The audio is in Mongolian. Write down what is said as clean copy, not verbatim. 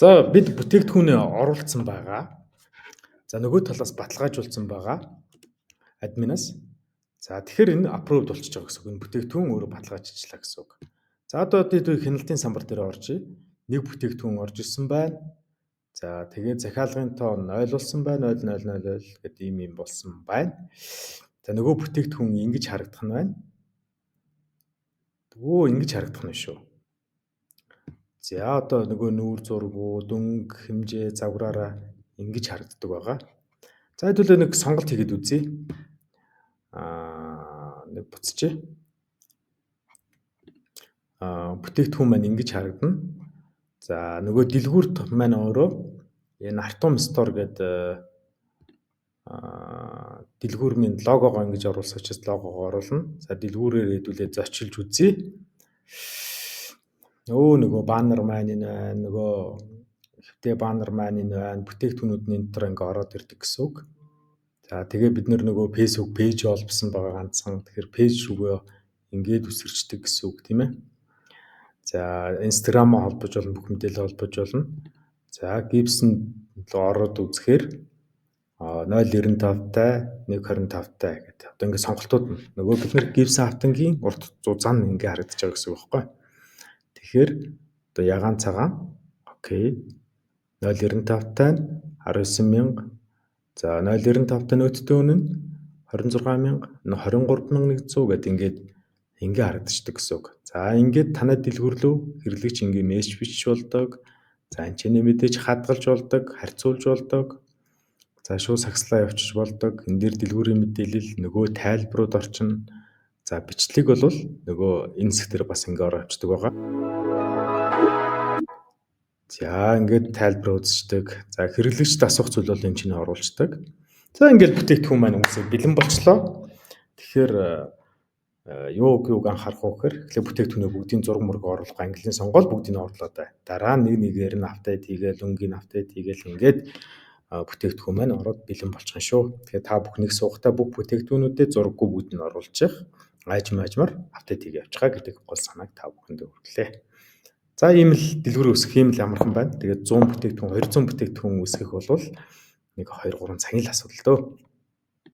За бид бүтээгдэхүүнээ оруулсан байгаа. За нөгөө талаас баталгаажуулсан байгаа. Админаас. За тэгэхээр энэ approved болчихж байгаа гэсэн үг. Энэ бүтээгдэхүүн өөрөө баталгаажчихлаа гэсэн үг. За одоо бид хяналтын самбар дээр орж нэг бүтээгдэхүүн орж ирсэн байна. За тэгээд захиалгын тоо 0 болсон байна. 0000 гэдэг ийм болсон байна. За нөгөө бүтээгдэхүүн ингэж харагдах нь байна. Ингэж харагдах нь шүү. За одоо нөгөө нүүр зургуу, дөнгө, хэмжээ, загвараараа ингэж харагддаг байгаа. За хэдүүлээ нэг сонголт хийгээд үзье. Нэг буцчих. Бүтээгдэхүүн маань ингэж харагдана. За нөгөө дэлгүүрт маань өөрөө энэ Artom Store гэдэг дэлгүүрийн логогоо ингэж оруулсан учраас логогоо оруулна. За дэлгүүрээр хэдүүлээ зочилж үзье. Нөгөө баннер маань энэ байна. Нөгөө хэвтэй баннер маань энэ байна. Бүтээгдэхүүнүүд нь энэ төр ингээ ороод ирдэг гэсэн үг. За тэгээ бид нөгөө Facebook пэйж олбсон байгаа ганцхан. Тэгэхээр пэйж рүүгээ ингээд үсэрчдэг гэсэн үг тийм ээ. За Instagram-аа холбож болно, бүх мэдээлэл холбож болно. За Gibson руу ороод үзэхээр 095-тай 125-тай гэдэг. Одоо ингээд сонголтууд нөгөө бид нар Gibson автангийн урт зузаан ингээ харагдаж байгаа гэсэн үг байхгүй. Тэгэхээр одоо ягаан цагаан окей 095-тай 19000 за 095-тай нөттэй үнэн 26000 23100 гэдэг ингээ харагдчихдаг гэсэн үг. За ингээд танай дэлгүүрлөө хэрэглэгч ингээ мессеж бичиж болдог. За энэ мэдээж хадгалж болдог, харьцуулж болдог. За шууд сагслаа явуулчих болдог. Энэ дээр дэлгүүрийн мэдээлэл нөгөө тайлбарууд орчин. За бичлэг бол нөгөө энэ хэсэг дээр бас ингээ ороо авчдаг байгаа. За ингээд тайлбар үзчихдэг. За хэрэглэгчд асуух зүйл бол энэ чинь оруулцдаг. За ингээд бүтээгдэхүүн маань үсээ бэлэн болчлоо. Тэгэхээр юуг анхаарах уу гэхээр эхлээ бүтээгдэхүүнээ бүгдийн зураг мөрөг оруулах английн сонгоол бүгдийг нь оруулаад бай. Дараа нь нэгээр нь апдейт хийгээл, өнгийн апдейт хийгээл ингээд бүтээгдэхүүн маань ороод бэлэн болчихно шүү. Тэгэхээр та бүхнийг суугатаа бүх бүтээгдэхүүнүүдэд зураггүй бүгд нь оруулчих. Аажмаар апдейт хийгээ явчихаа гэдэг гол санааг та бүхэндээ хүргэлээ. За ийм л дэлгүүр үүсгэх юм л амархан байна. Тэгээд 100 бүтээгдэхүүн, 200 бүтээгдэхүүн үүсгэх бол нэг 2-3 цагийн л асуудал дөө.